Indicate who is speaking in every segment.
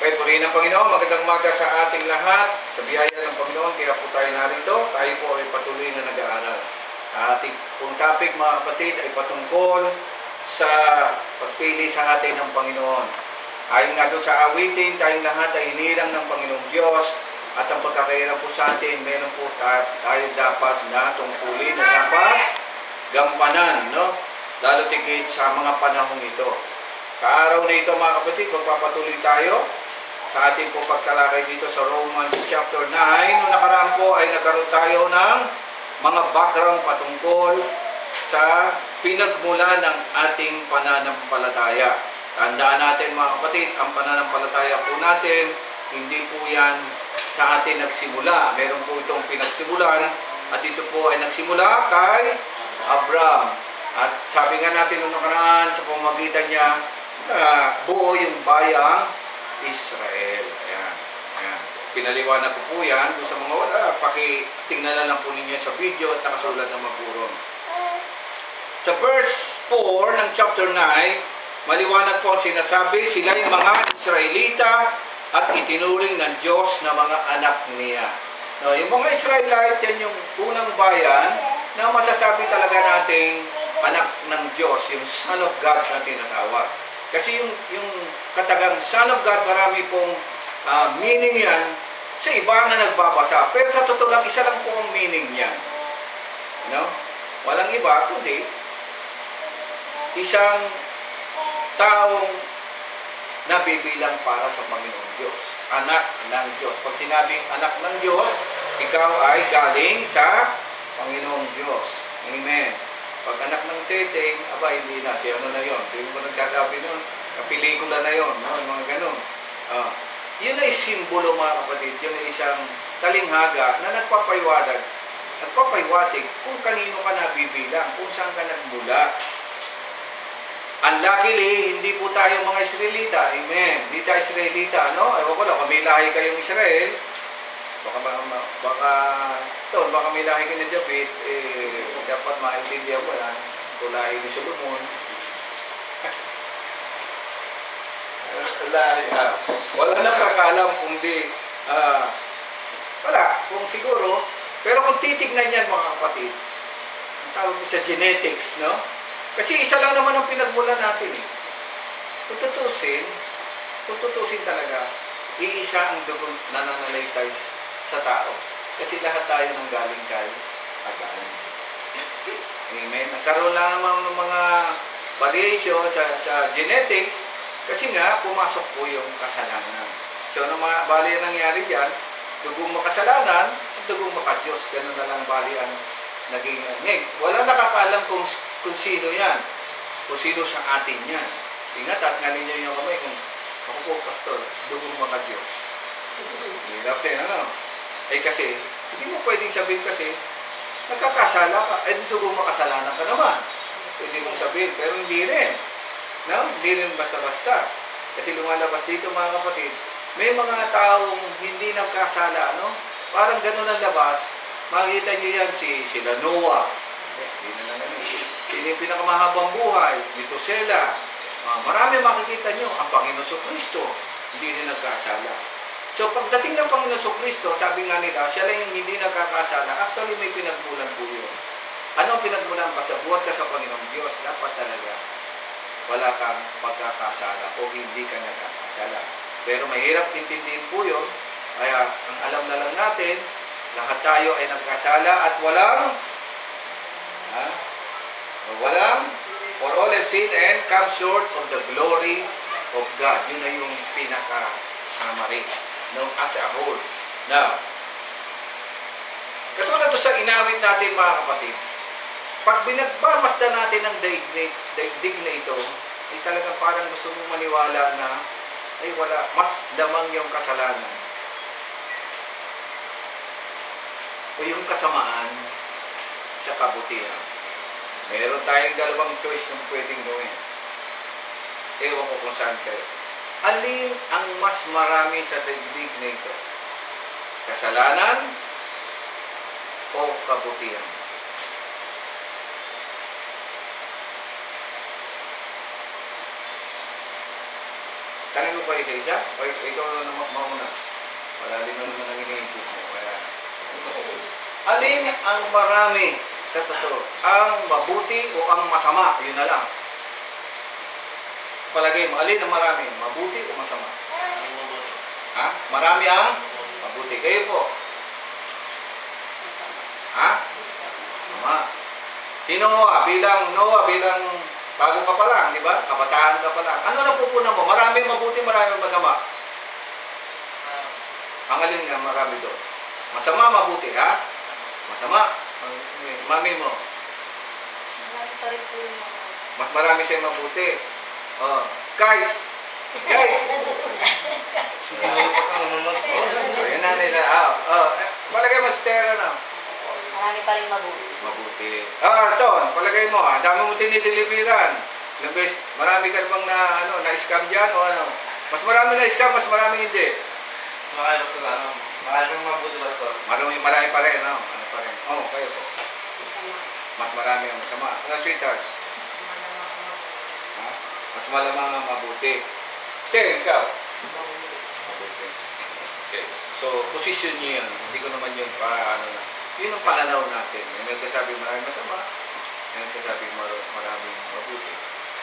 Speaker 1: Okay, purihin ng Panginoon. Magandang umaga sa ating lahat. Sa biyaya ng Panginoon, kaya po tayo narito. Tayo po ay patuloy na nag-aaral. Ating pong topic, mga kapatid, ay patungkol sa pagpili sa atin ng Panginoon. Ayon nga doon sa awitin, tayong lahat ay hinirang ng Panginoong Diyos. At ang pagkakairan po sa atin, meron po tayo dapat na tungkulin na dapat gampanan, no? Lalo tigit sa mga panahong ito. Sa araw na ito, mga kapatid, magpapatuloy tayo sa ating po pagtalakay dito sa Romans chapter 9. Noong nakaraan po ay nagkaroon tayo ng mga background patungkol sa pinagmula ng ating pananampalataya. Tandaan natin, mga kapatid, ang pananampalataya po natin, hindi po yan sa atin nagsimula. Meron po itong pinagsimulan at ito po ay nagsimula kay Abraham. At sabi nga natin noong nakaraan sa pamamagitan niya, buo yung bayang Israel. Ayan. Ayan. Pinaliwanag ko po yan. Kung sa mga wala, pakitingnan lang po ninyo sa video at nakasulat naman po ron. Sa verse 4 ng chapter 9, maliwanag po ang sinasabi, sila yung mga Israelita at itinuring ng Diyos na mga anak niya. No, yung mga Israelite, yan yung unang bayan na masasabi talaga nating anak ng Diyos, yung Son of God na tinatawag. Kasi yung katagang Son of God, marami pong meaning yan sa iba na nagbabasa. Pero sa totoo lang, isa lang po ang meaning niyan. No? Walang iba, kundi isang taong nabibilang para sa Panginoong Diyos. Anak ng Diyos. Pag sinabing anak ng Diyos, ikaw ay galing sa Panginoong Diyos. Amen. Pag anak ng teteng, aba, hindi na. Si ano na yun? Sino mo nagsasabi nun? Pelikula na yun. No? Mga ganun. Yun ay simbolo, mga kapatid. Yun ay isang talinghaga na nagpapaywatig kung kanino ka nabibilang, kung saan ka nagmula. Unluckily, hindi po tayo mga Israelita. Amen. Hindi tayo Israelita, no? Ewan ko lang, kung may lahi kayong Israel, baka may lahi kayo na David, dapat maintindihan mo yan. Kung lahi ni Solomon. Wala nakakalam kundi, wala, kung siguro, pero kung titignan yan, mga kapatid, ang tawag sa genetics, no? Kasi isa lang naman ang pinagmula natin eh. Kung tutusin talaga, iisa ang dugong nananalaytay sa tao. Kasi lahat tayo nang galing kay Adan. Amen. Nagkaroon lang naman ng mga variation sa genetics kasi nga pumasok po yung kasalanan. So, ano bali ang nangyari dyan? Dugong makasalanan at dugong makadiyos. Ganun na lang bali ang naging wala nakakaalam kung sino yan. Kung sino sa atin yan. Tingnan, taas nga ninyo yung kamay kung ako po, pastor, dugong makadiyos. Hirap din, ano? Kasi, hindi mo pwedeng sabihin kasi, nagkakasala ka, dugong makasalanan ka naman. Pwede mong sabihin, pero hindi rin. No? Hindi rin basta-basta. Kasi lumalabas dito, mga kapatid, may mga taong hindi nagkasala, no? Parang ganun ang labas. Makikita nyo yan, sila Noah. Hindi na naman. Sino yung pinakamahabang buhay? Methuselah. Marami makikita nyo. Ang Panginoon Kristo, hindi rin nagkasala. So, pagdating ng Panginoon Kristo, sabi nga nila, siya lang yung hindi nagkakasala. Actually, may pinagmulan po yun. Ano ang pinagmulan? Basta buhat ka sa Panginoong Diyos, dapat talaga wala kang pagkakasala o hindi ka nagkakasala. Pero mahirap intindihin po yun. Kaya, ang alam na lang natin, lahat tayo ay nagkasala at walang for all have sinned and come short of the glory of God. Yun na yung pinaka-summary, no, as a whole. Now, katulad to sa inawit natin, mga kapatid, pag binagpamasdan natin ang daigdig na ito, ay talagang parang gusto mong maniwala na ay wala, mas damang yung kasalanan o yung kasamaan sa kabutihan. Meron tayong dalawang choice na pwedeng gawin. Ewan ko kung saan kayo. Alin ang mas marami sa daigdig na ito? Kasalanan o kabutihan? Tanong ko pa isa-isa? O ikaw na mauna? Malalim na naman ang iniisip mo. Kaya, alin ang marami sa totoo? Ang mabuti o ang masama? Yun na lang. Palagay mo, alin ang marami? Mabuti o masama? Ha? Marami ang mabuti. Kayo po? Ha? Masama. Si Noah bilang bago ka pa lang, di ba? Kabataan ka pa lang. Ano na pupunan mo? Maraming mabuti, maraming masama. Ang alin nga marami doon? Masama, mabuti, ha? Masama. Mami mo? Mas marami siya mabuti. Oh. Kahit. Ayun na nila. Palagay mo, Stera na.
Speaker 2: Marami pa rin mabuti.
Speaker 1: Mabuti. Ton, palagay mo, dami mo tinideliveran. Marami ka bang na-scam dyan o ano? Mas marami na-scam, mas marami hindi.
Speaker 3: Marami mabuti ba ito?
Speaker 1: Marami pa rin, no? Ano pa rin? Kayo po.
Speaker 2: Masama.
Speaker 1: Mas marami ang masama. Ano, sweetheart? Ha? Mas malamang ang mabuti. Okay, ikaw? Mabuti. Okay. So, position niyo yan. Hindi ko naman yun yun ang pananaw natin. May nagsasabi maraming masama, may nagsasabi maraming mabuti.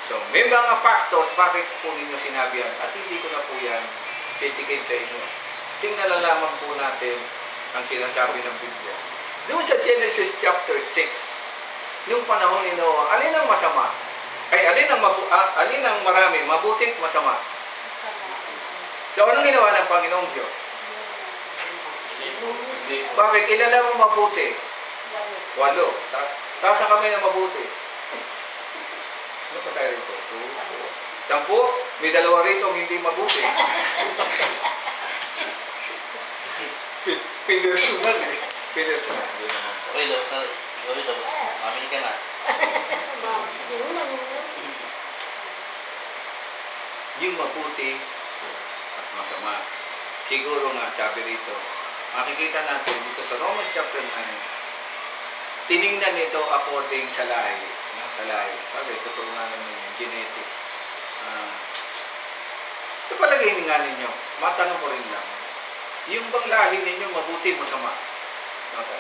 Speaker 1: So, may mga factors, bakit po ninyo sinabi yan? At hindi ko na po yan chichikin sa inyo. Tingnan na lamang po natin ang sinasabi ng Biblia. Doon sa Genesis chapter 6, yung panahon ni Noah, alin ang masama? Alin ang marami, mabuti at masama? So, anong ginawa ng Panginoong Diyos? Bakit? Ilan lang ang mabuti? 8. Tapos ang kami na mabuti. Ano pa tayo rito? 10? May 2 rito hindi mabuti. Personal eh. Personal.
Speaker 3: Uy, tapos. Mamili ka na.
Speaker 1: Yung mabuti at masama. Siguro nga, sabi rito, makikita natin dito sa Romans chapter 9, tiningnan ito according sa lahi. Sa lahi. Bagay, totoo nga naman yung genetics. Sa palagay nga ninyo, matanong ko rin lang, yung bang lahi ninyo mabuti, masama?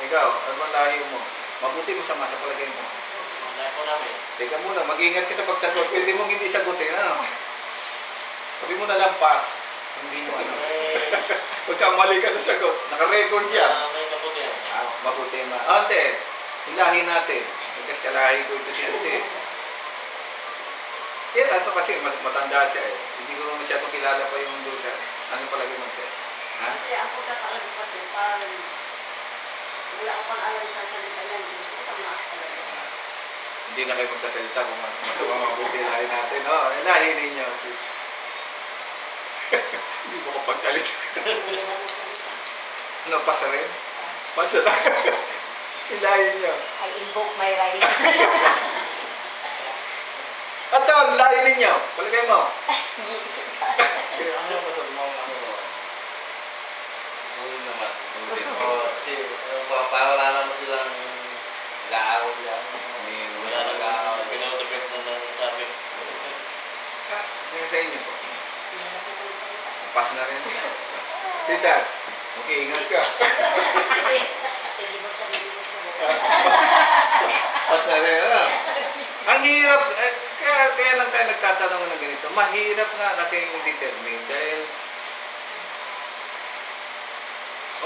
Speaker 1: Ikaw, ano bang lahi mo? Mabuti, masama sa palagay mo?
Speaker 3: Lahi po namin.
Speaker 1: Teka muna, mag-ingat ka sa pagsagot. Pwede mong hindi sagutin, ano? Sabi mo na lang, pass. Hindi mo, ano? Pagkamali ka na sagot. Naka-record yan.
Speaker 3: May kaputi yan.
Speaker 1: Mabuti na. Ante, yung lahi natin. Kasi kalahi ko ito si Ante. Ito kasi matanda siya eh. Hindi ko masyadong kilala pa yung doon siya. Ano palagi mo ito?
Speaker 2: Kasi ang pagkakaalam ko kasi, parang wala ko pang alam sa salita niyan. Masama ako talaga.
Speaker 1: Hindi na kayo magsasalita kung masama mabuti lahi natin. Lahi ninyo. Hindi mo kapagkalit. Ano, pasa rin? Pasa na. Ilahin nyo.
Speaker 2: I invoke my right.
Speaker 1: At ang lahin ninyo. Palagay mo.
Speaker 3: Ano ba sa mga Muli naman. Kasi wala naman silang nag-aawag yan. Wala nag-aawag. Pinag-defect na lang sabi.
Speaker 1: Sa inyo po. Pas na rin. Sita, okay, ingat ka.
Speaker 2: Hindi mo sabihin mo siya.
Speaker 1: Pas na rin, ano? Ang hirap, kaya lang tayo nagtatanong na ganito. Mahirap nga kasi yung determine dahil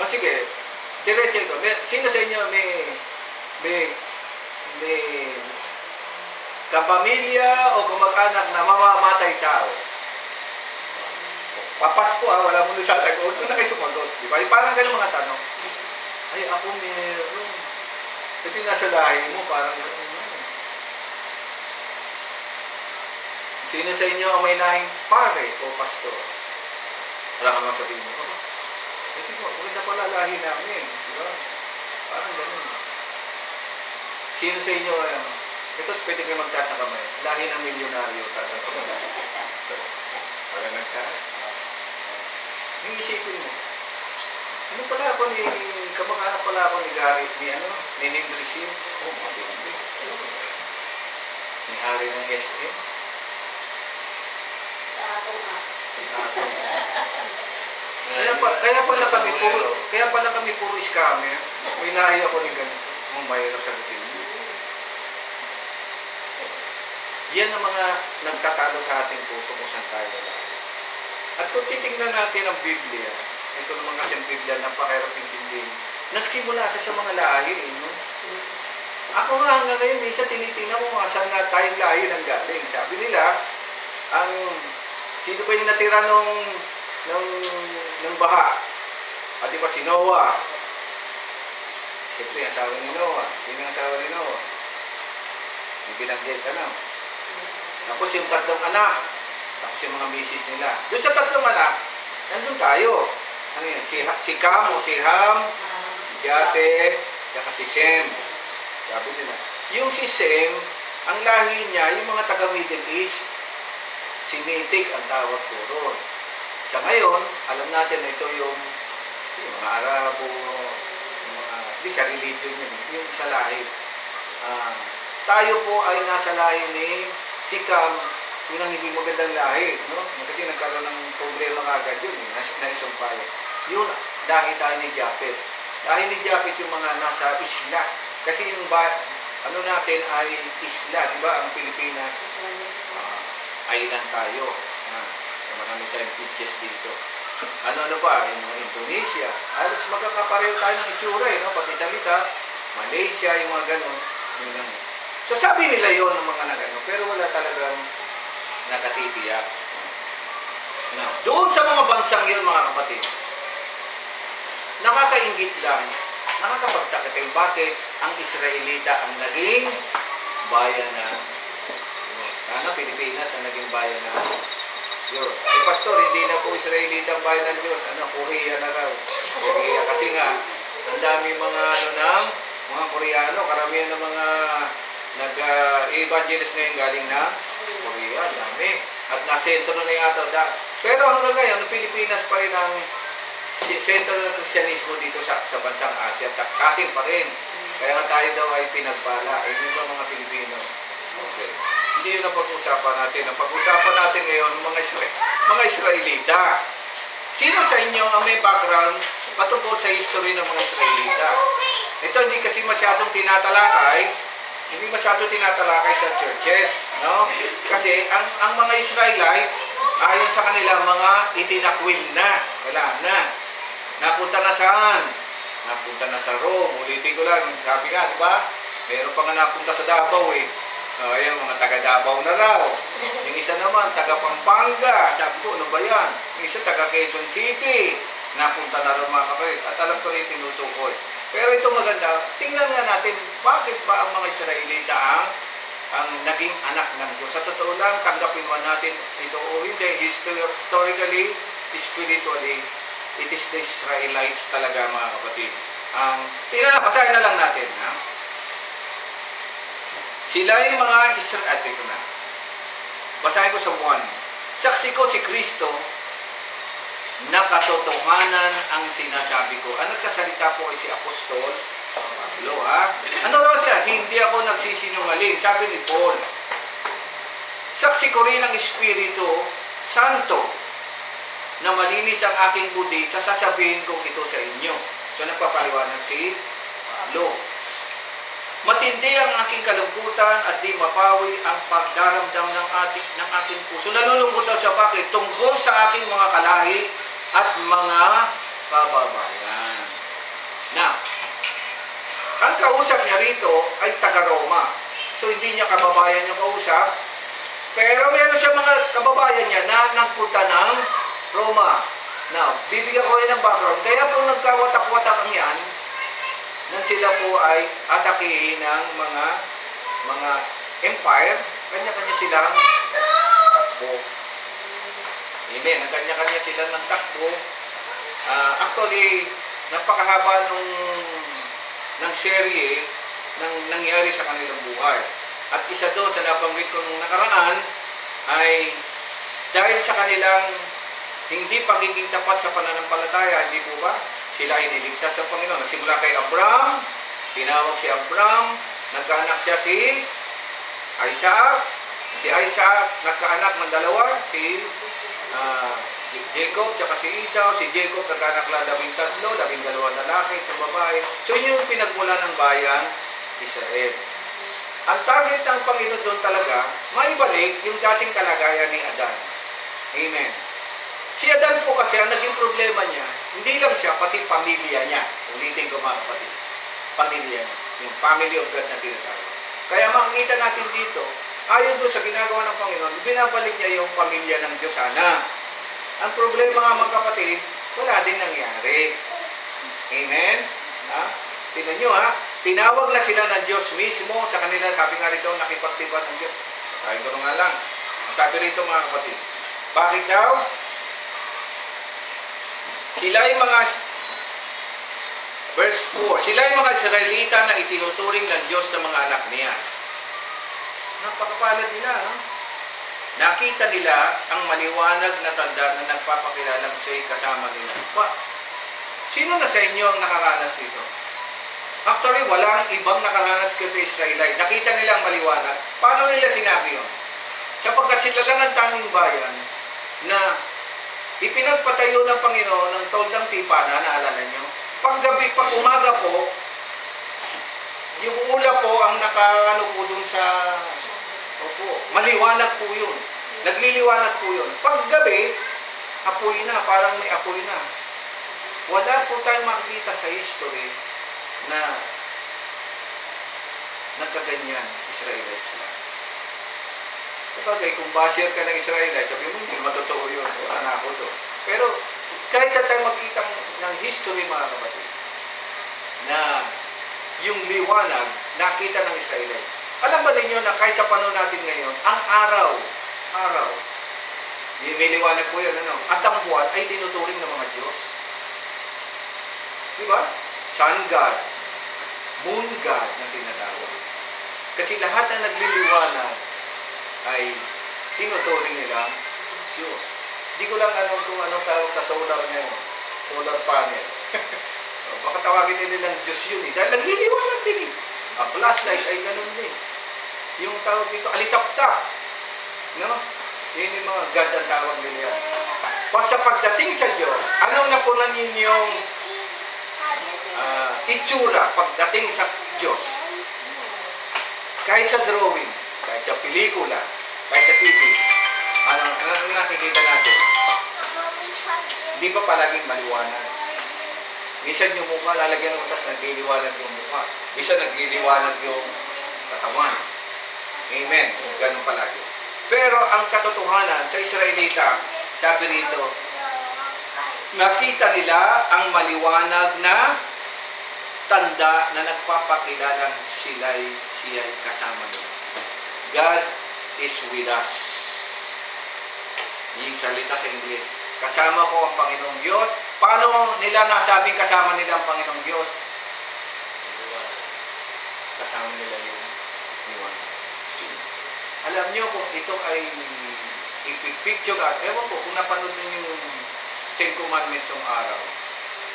Speaker 1: sige, diretso ito. Sino sa inyo may kapamilya o kamag-anak na mamamatay tao? Papasko wala mo na sa tagot. Huwag na kayo sumagot. Di ba? Parang ganun mga tanong. Ay, ako meron. Kasi nasa lahi mo, parang ganun. Sino sa inyo ang may nahing pare o pastor? Wala ka masabihin mo. Hindi mo, maganda pala lahi namin. Di ba? Parang ganun. Sino sa inyo, ito pwede kayo magtaas na kamay. Lahi ng milyonaryo, taas na kamay. Parang nagtaas. Yung isipin mo, ano pala ako kamag-anak pala ako ni Garrett, ni Nindrisin. Matindi. Ni Ari ng SM.
Speaker 2: Ako nga.
Speaker 1: Kaya pala kami puro scammer. May lahi ako ni ganito. Ang mahirap sagutin mo. Yan ang mga nagtatalo sa ating puso kung saan tayo lahat. At kung titingnan natin ang Biblia, ito naman kasi ang Biblia, napakahirap intindihin. Nagsimula siya sa mga lahi, no? Ako nga hanggang ngayon, minsan tinitingnan mo mga saan na tayong lahi ng galing. Sabi nila, sino ba yung natira ng baha? At di ba si Noah? Siyempre, asawa ni Noah. Sino ang asawa ni Noah? Yung binanggit, ano? Tapos yung tatlong anak. Tapos yung mga misis nila. Doon sa tatlong anak, nandun tayo. Ano yan? Si Cam o si Ham, si Jate, saka si Shem. Sabi nila. Yung si Shem, ang lahi niya, yung mga taga Middle East, Semitic ang tawag ko ron. Sa ngayon, alam natin na ito yung mga Arabo, hindi sa religion yun, yung sa lahi. Tayo po ay nasa lahi ni si Cam, yun ang hindi magandang lahi, no? Kasi nagkaroon ng problema kagad yun, naisumpay. Yun, lahi tayo ni Japet. Lahi ni Japet yung mga nasa isla. Kasi yung ano natin ay isla, di ba? Ang Pilipinas, island tayo. Marami tayong beaches dito. Ano pa? Yung mga Indonesia. Halos magkakapareho tayo ng itsura, no? Pati salita. Malaysia, yung mga ganon. So sabi nila yon ng mga nagano, pero wala talagang nakatitiyak. Now, doon sa mga bansang yun, mga kapatid, nakakaingit lang, nakakapagtaka kayo bakit ang Israelita ang naging bayan na sana Pilipinas ang naging bayan na Diyos. Pastor, hindi na po Israelita ang bayan ng Diyos. Korea na raw. Korea. Kasi nga, ang dami mga mga Koreano, karamihan ng mga nag-evangelist ngayon galing na Korea, dami. At nasentro na yata. Pero hanggang ngayon, ang Pilipinas pa rin ang sentro ng Kristyanismo dito sa bansang Asia. Sa atin pa rin. Kaya nga tayo daw ay pinagpala. Hindi ba mga Pilipino? Okay. Hindi yun ang pag-usapan natin. Ang pag-usapan natin ngayon, mga Israelita. Sino sa inyo ang may background patungkol sa history ng mga Israelita? Ito hindi kasi masyadong tinatalakay sa churches, no? Kasi ang mga Israelite, ayon sa kanila, mga itinakwil na. Wala na. Napunta na saan? Napunta na sa Rome. Ulitin ko lang, sabi nga, di ba? Meron pa nga napunta sa Davao eh. Ayan, mga taga Davao na raw. Yung isa naman, taga Pampanga. Sabi ko, ano ba yan? Yung isa, taga Quezon City. Napunta na rin mga kapatid. At alam ko rin tinutukoy. Pero ito maganda, tingnan nga natin, bakit ba ang mga Israelita ang naging anak ng Diyos? Sa totoo lang, tanggapin man natin ito o hindi, historically, spiritually, it is the Israelites talaga mga kapatid. Tingnan na, basahin na lang natin. Ha? Sila yung mga Israelite. Ito na. Basahin ko sa 1. Saksi ko si Kristo na katotohanan ang sinasabi ko. Ang nagsasalita po ay si Apostol Pablo, ha? Ano raw siya? Hindi ako nagsisinungaling. Sabi ni Paul, saksi ko rin ang Espiritu Santo na malinis ang aking budi sa sasabihin kong ito sa inyo. So nagpapaliwanag si Pablo. Matindi ang aking kalungkutan at di mapawi ang pagdaramdam ng aking puso. Nalulungkot daw siya, bakit? Tungkol sa aking mga kalahi at mga kababayan. Now, ang kausap niya rito ay taga-Roma. So, hindi niya kababayan yung kausap. Pero meron siya mga kababayan niya na nagpunta ng Roma. Now, bibigyan ko kayo ng background. Kaya po nagkawatak-watak ang yan nang sila po ay atakihin ng mga empire, kanya-kanya silang takbo. Amen. Ang kanya-kanya silang ng takbo. Actually, napakahaba ng serye ng nangyari sa kanilang buhay. At isa doon sa nabanggit ko nung nakaraan ay dahil sa kanilang hindi pagiging tapat sa pananampalataya, hindi po ba? Sila ay niligtas sa Panginoon. Nagsimula kay Abraham, tinawag si Abraham, nagkaanak siya si Isaac. Si Isaac, nagkaanak ng dalawa, si Jacob, tsaka si Esau. Si Jacob nagkaanak lang 13, 12 lalaki sa babae. So yun yung pinagmulan ng bayan, Israel. Ang target ng Panginoon doon talaga, maibalik yung dating kalagayan ni Adan. Amen. Si Adan po kasi, ang naging problema niya, hindi lang siya, pati pamilya niya. Ulitin ko mga kapatid. Pamilya niya. Yung family of God na tinatawag. Kaya makikita natin dito, ayon doon sa ginagawa ng Panginoon, binabalik niya yung pamilya ng Diyos sana. Ang problema nga mga kapatid, wala din nangyari. Amen? Ha? Tingnan nyo ha, tinawag na sila ng Diyos mismo sa kanila, sabi nga rito, nakipagtipan ng Diyos. Sabi ko nga lang, sabi rito mga kapatid, bakit daw? Sila ay mga, verse 4, sila ay mga Israelita na itinuturing ng Diyos ng mga anak niya. Napakapalad nila, no? Nakita nila ang maliwanag na tanda na nagpapakilalang siya'y kasama nila. Sino na sa inyo ang nakaranas dito? Actually, walang ibang nakaranas kito Israelite. Nakita nilang maliwanag. Paano nila sinabi yun? Sapagkat sila lang ang tanging bayan na ipinagpatayo ng Panginoon ng toldang tipana, naalala nyo? Paggabi, pag umaga po, yung ulap po ang nakaano po dun sa... Opo, maliwanag po yun. Nagliliwanag po yun. Paggabi, apoy na, parang may apoy na. Wala po tayong makikita sa history na nagkaganyan Israelites lang. Sabagay, kung basher ka ng Israelites, sabi mo, hindi matotoo yun. Wala na ako doon. Pero, kahit sa tayo makita ng history, mga kapatid, na yung liwanag, nakita ng Israelites. Alam ba ninyo na kahit sa panahon natin ngayon, ang araw, may liwanag po yun, ano? At ang buwan ay tinuturing ng mga Diyos. Diba? Sun God, Moon God na tinatawag. Kasi lahat na nagliliwanag ay tinuturing nila Diyos. Hindi ko lang alam kung anong tawag sa solar ngayon. Solar panel. Baka tawagin nilang Diyos yun eh. Dahil nagliliwanag din eh. Ang flashlight ay ganun din. Yung tawag dito, alitap-tap. No? Yun yung mga God ang tawag nila yan. Sa pagdating sa Diyos, anong napunan ninyong itsura pagdating sa Diyos? Kahit sa drawing, kahit sa pelikula, kahit sa TV, anong nakikita natin? Hindi pa palaging maliwanag. Minsan yung mukha, lalagyan mo, tapos nagliliwanag yung mukha. Minsan nagliliwanag yung katawan. Amen. Ganun palagi. Pero ang katotohanan sa Israelita, sabi rito, nakita nila ang maliwanag na tanda na nagpapakilalang siya'y kasama nila. God is with us. Yung salita sa English. Kasama ko ang Panginoong Diyos. Paano nila nasabing kasama nila ang Panginoong Diyos? Kasama nila yung liwanag. Alam nyo kung ito ay ipipicture at ewan ko kung napanood nyo yung Ten Commandments ng araw.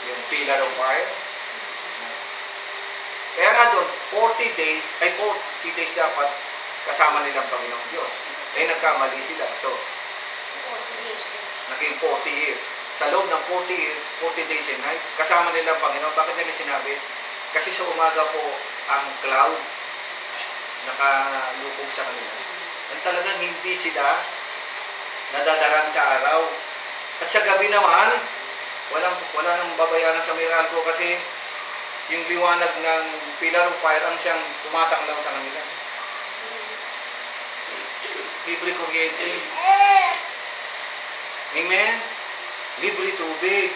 Speaker 1: Yung pillar of fire. Kaya nga doon, 40 days dapat kasama nila ang Panginoong Diyos. Eh nagkamali sila. So,
Speaker 2: 40 years.
Speaker 1: Naging 40 years. Sa loob ng 40 years, 40 days and night, kasama nila ang Panginoon. Bakit nila sinabi? Kasi sa umaga po, ang cloud nakalukog sa kanila. At talagang hindi sila nadadarang sa araw. At sa gabi naman, wala nang babayaran sa Meralco kasi yung liwanag ng pillar of fire ang siyang tumatanglaw sa kanila. Libre kuryente. Amen? Libre tubig.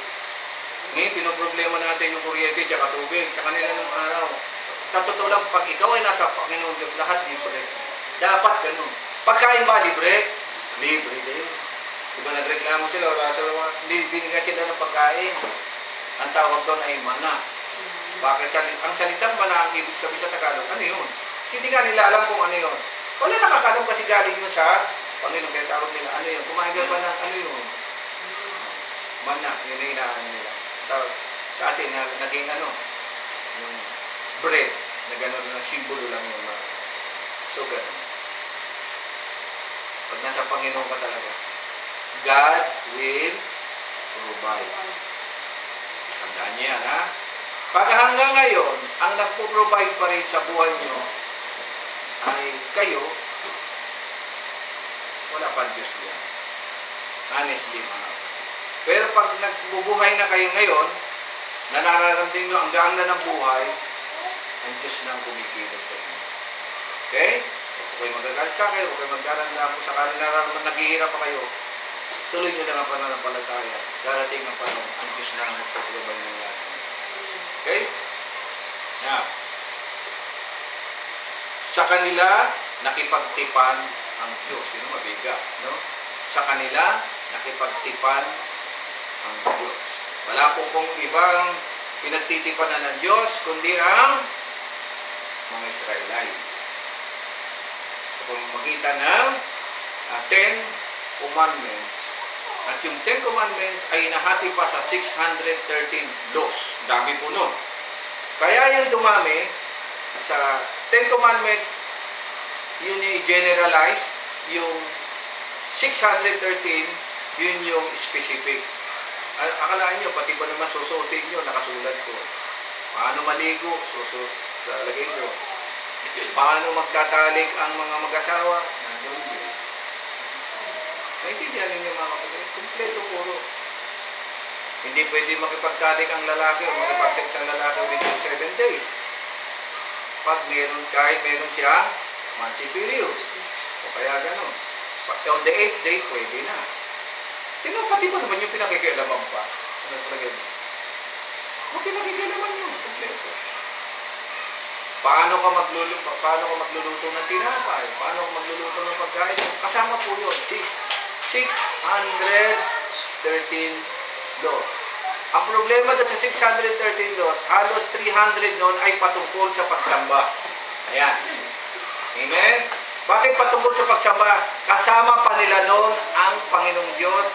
Speaker 1: Ngayon, pinoproblema natin yung kuryente at tubig sa kanila ng araw. Sa totoo lang, pag ikaw ay nasa Panginoon Diyos, lahat libre. Dapat ganun. Pagkain ba libre? Libre din. Diba nagreklamo sila, binigyan sila ng pagkain. Ang tawag doon ay mana. Bakit? Ang salitang mana, ang ibig sabihin sa Tagalog, ano yun? Kasi hindi nga nila alam kung ano yun. Wala nakakalam kasi galing yun sa Panginoon, kaya tawag nila, ano yun? Kumain ka ba ng ano yun? Mana, yun na hinahan nila. Tawag, sa atin, naging ano? Yung bread, na gano'n na simbolo lang yung mana. So, gano'n. Pag nasa Panginoon ka talaga, God will provide. Tandaan niyo yan, ha? Pag hanggang ngayon, ang nagpo-provide pa rin sa buhay niyo ay kayo, wala pa Diyos yan. Honestly, mga. Pero pag nagbubuhay na kayo ngayon, na nararamdaman nyo ang gaan na ng buhay, ang Diyos na ang kumikilos sa inyo. Okay? Huwag kayo magagalit sa akin, huwag kayo magdaranda po sa kanin nararamdaman, naghihirap pa kayo. Tuloy nyo lang ang pananampalataya. Darating ang panahon, ang Diyos na ang magpapalabay ng lahat. Okay? Now, sa kanila, nakipagtipan ang Diyos. Yun ang mabigat, no? Sa kanila, nakipagtipan ang Diyos. Wala po pong ibang pinagtitipanan ng Diyos, kundi ang mga Israelite. So, kung makita ng 10 Commandments, at yung 10 Commandments ay nahati pa sa 613 laws. Dami po nun. Kaya yung dumami, sa 10 Commandments, yun yung generalize, yung 613, yun yung specific. Akalaan nyo, pati ba naman susuotin nyo, nakasulat ko. Paano maligo, lalagay nyo. Paano magtatalik ang mga mag-asawa, nandun yun. Naintindihan ninyo mga kapatid, kompleto puro. Hindi pwede makipagtalik ang lalaki o makipag-sex ang lalaki within 7 days. Pag kahit meron siya, monthly period. O kaya gano'n. On the 8th day, pwede na. Pati ba naman yung pinakikialaman pa? Ano talaga yun? O pinakikialaman yun, kompleto. Paano ka magluluto ng tinapay? Paano ka magluluto ng pagkain? Kasama po yun. 613 laws. Ang problema doon sa 613 laws, halos 300 noon ay patungkol sa pagsamba. Ayan. Amen? Bakit patungkol sa pagsamba? Kasama pa nila noon ang Panginoong Diyos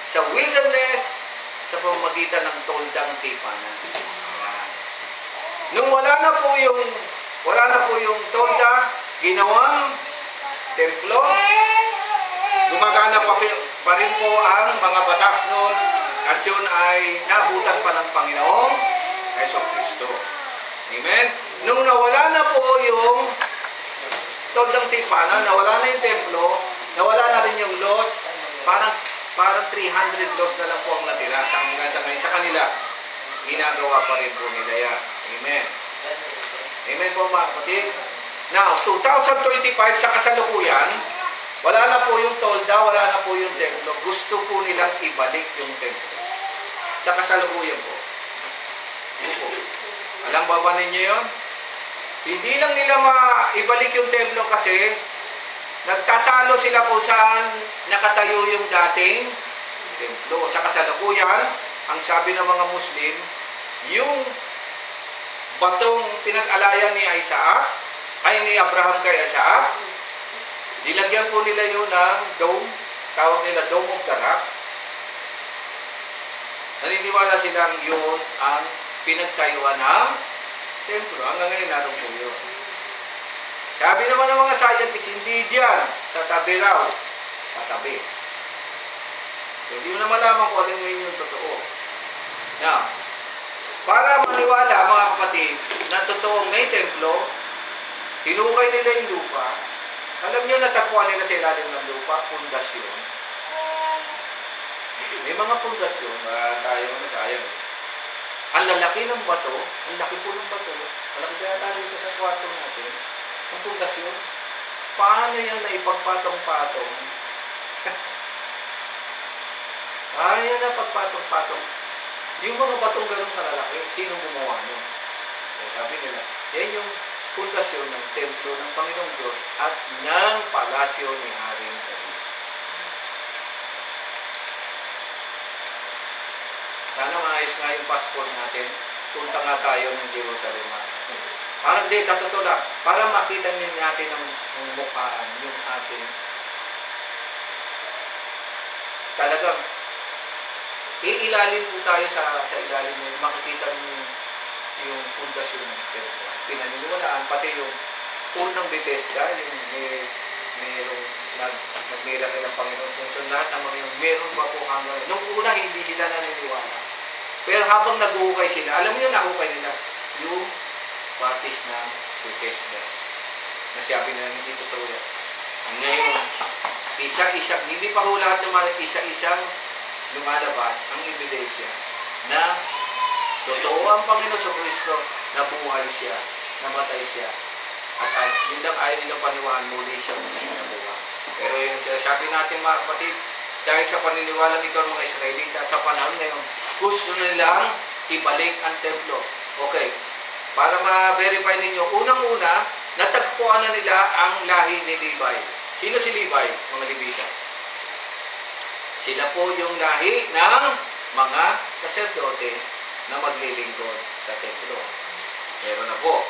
Speaker 1: sa wilderness sa pamamagitan ng toldang tipanan. Ayan. Nung wala na po yung tolda, ginawang templo, gumagana pa rin po ang mga batas noon at yun ay nabutan pa ng Panginoong Jesucristo. Amen? Nung nawala na po yung toldang tipanan, nawala na yung templo, nawala na rin yung laws, parang 300 laws na lang po ang natira hanggang sa ngayon. Sa kanila, ginagawa pa rin po nila yan. Amen. Amen po mga kapatid. Now, 2025 sa kasalukuyan, wala na po yung tolda, wala na po yung templo. Gusto po nilang ibalik yung templo. Sa kasalukuyan po. Alam ba ninyo yun? Hindi lang nila maibalik yung templo kasi nagtatalo sila kung saan nakatayo yung dating templo. Sa kasalukuyan, ang sabi ng mga Muslim, yung batong pinag-alayan ni Abraham kay Isaac, nilagyan po nila yun ng dome, tawag nila Dome of the Rock. Naniniwala silang yun ang pinagtayuan ng templo. Hanggang ngayon naroon po yun. Sabi naman ng mga scientists, hindi dyan, sa tabi raw. Sa tabi. So, hindi mo na malaman kung alin ngayon yung totoo. Now, para maniwala mga kapatid na totoong may templo, hinukay nila yung lupa. Alam nyo, natagpuan nila sa ilalim ng lupa, pundasyon. May mga pundasyon, tayo masayang. Ang lalaki ng bato, ang laki po ng bato, malaki kaya tayo dito sa kwarto natin, ang pundasyon, paano yan na ipagpatong-patong? Paano yan na pagpatong-patong? Yung mga batong ganun kalalaki, sino gumawa nyo? Kaya sabi nila, yan yung pundasyon ng templo ng Panginoong Diyos at ng palasyo ni Haring David. Sana maayos nga yung passport natin. Punta nga tayo ng Jerusalem. Parang di, sa totoo lang, para makita natin ang mukhaan, yung ating talagang iilalim po tayo sa ilalim mo, makikita mo yung pundasyon ng templo. Pinaniniwalaan, pati yung pool ng Bethesda, yung Merong nag-miracle ang Panginoon. So lahat ng mga yun, meron pa po hanggang. Nung una, hindi sila naniniwala. Pero habang naguhukay sila, alam niyo nahukay nila yung batis ng Bethesda. Nasabi na hindi totoo yan. Ngayon, isa-isang, hindi pa ho lahat naman, isa-isang lumalabas ang ebidensya na totoo ang Panginoon sa Kristo, nabuhay siya, namatay siya. At yun lang ayaw nilang paniwalaan, muli siya nabuhay. Pero yung sinasabi natin mga kapatid, dahil sa paniniwalang ito ng mga Israelita, sa panahon ngayon, gusto nilang ibalik ang templo. Okay, para ma-verify ninyo, unang-una, natagpuan na nila ang lahi ni Levi. Sino si Levi, mga Levita? Sila po yung lahi ng mga saserdote na maglilingkod sa templo. Meron na po.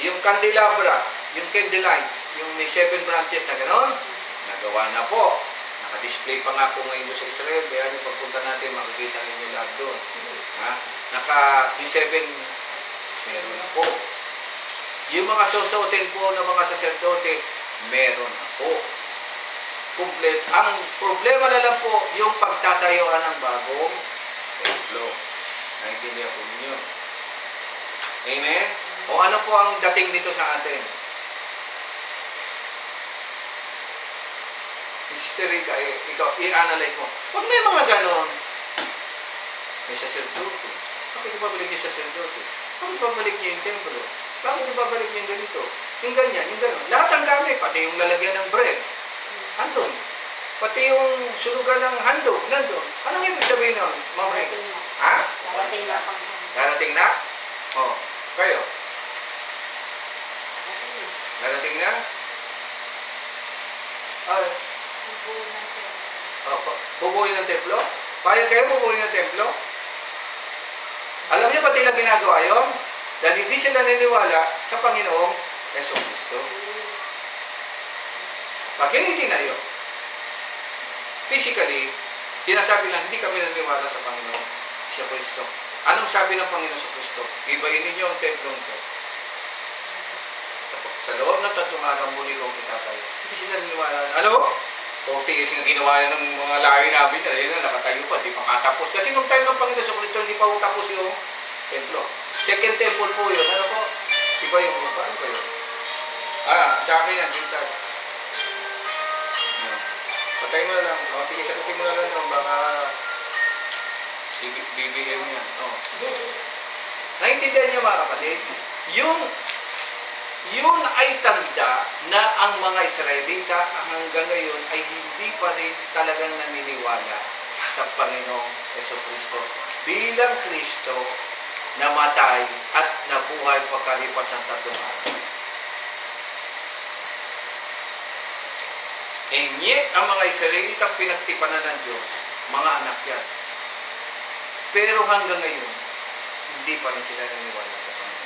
Speaker 1: Yung candelabra, yung candlelight, yung may 7 branches na gano'n, nagawa na po. Naka-display pa nga po ngayon sa Israel. Kaya yung pagpunta natin, makikita ninyo lahat doon. Ha? Yung 7, meron na po. Yung mga susuotin po ng mga saserdote, meron na po. Complete. Ang problema na lang po, yung pagtatayuan ng bagong templo. Naintindihan po ninyo. Amen? O ano po ang dating dito sa atin? Sister Rika, ikaw, i-analyze mo. Pag may mga ganon, may saserdote. Bakit ibabalik niyo saserdote? Bakit ibabalik niyo yung templo? Bakit ibabalik niyo yung ganito? Yung ganyan, yung ganon. Lahat ang gamit, pati yung lalagyan ng bread. Andun. Pati yung sulugan ng handog, nandun. Anong ibig sabihin nun, Ma'am Rika? Ha?
Speaker 2: Darating na.
Speaker 1: Darating na? O, kayo? Darating na? Bubuhin ng templo? Payag kayo bubuhin ng templo? Alam niyo ba't nila ginagawa yun? Dahil hindi sila naniniwala sa Panginoong Yesus Kristo. Pag hindi na yun, physically, sinasabi lang, hindi kami naniniwala sa Panginoong Yesus Kristo. Anong sabi ng Panginoon sa Kristo? Ibayin ninyo ang templong ko. Sa loob ng 3 araw muli kong itatayo. Hindi sila naniniwala. Ano? O tiis yung ginawa ng mga lahi namin, ayun na, nakatayo pa, di pa katapos. Kasi nung time ng Panginoon sa Kristo, hindi pa tapos yung templo. Second temple po yun. Ano po? Iba yung ano pa yun? Sa akin yan, dito. Patay mo na lang. O, sige, sagutin mo na lang. Baka BBM yan. Naintindihan niyo mga kapatid? Yun ay tanda na ang mga Israelita hanggang ngayon ay hindi pa rin talagang naniniwala sa Panginoong Jesucristo. Bilang Kristo, namatay at nabuhay pagkalipas ng 3 araw. And yet, ang mga Israelita pinagtipanan ng Diyos, mga anak yan. Pero hanggang ngayon, hindi pa rin sila naniniwala sa Panginoon.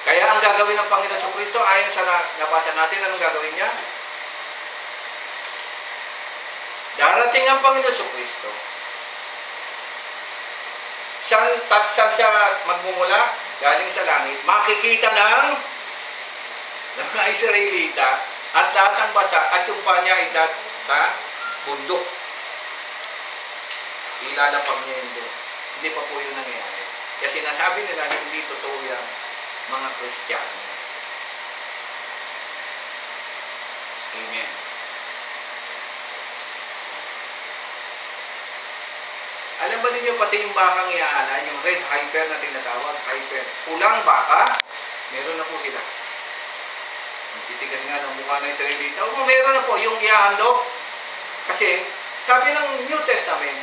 Speaker 1: Kaya ang gagawin ng Panginoon sa Kristo, ayon sa nabasa natin, anong gagawin niya? Darating ang Panginoon sa Kristo. Saan siya magmumula? Galing sa langit. Makikita ng mga Israelita at lahat ng basa at yung pa niya ay sa bundok. Ilalapag niya yun doon. Hindi pa po yun nangyayari. Kasi nasabi nila, hindi totoo yan mga Kristiyano. Amen. Alam ba ninyo pati yung bakang iaanan, yung red heifer na tinatawag, heifer, pulang baka, meron na po sila. Titigas nga ng mukha ng Israelita. O meron na po yung iahandog. Kasi sabi ng New Testament,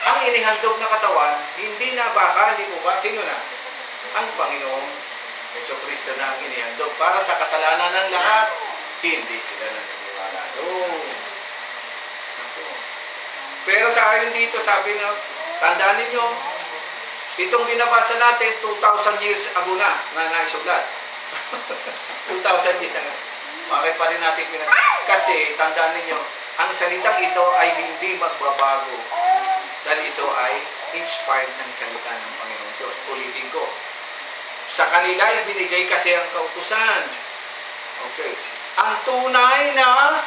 Speaker 1: ang inihandog na katawan, hindi na baka, hindi po ba? Sino na? Ang Panginoong Jesucristo na ang inihandog para sa kasalanan ng lahat. Hindi sila naniniwala. Pero sa ayon dito, sabi nga, tandaan ninyo, itong binabasa natin, 2,000 years ago na naisulat. 2,000 years ago. Bakit pa rin natin kasi, tandaan ninyo, ang salitang ito ay hindi magbabago. Dahil ito ay inspired ng salita ng Panginoon Diyos. Ulitin ko. Sa kanila ibinigay kasi ang kautusan. Okay. Ang tunay na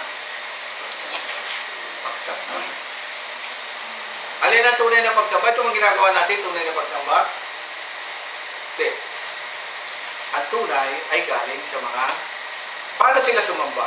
Speaker 1: pagsamba. Alin ang tunay na pagsamba? Ito ang ginagawa natin, tunay na pagsamba. Hindi. Ang tunay ay galing sa mga... Paano sila sumamba?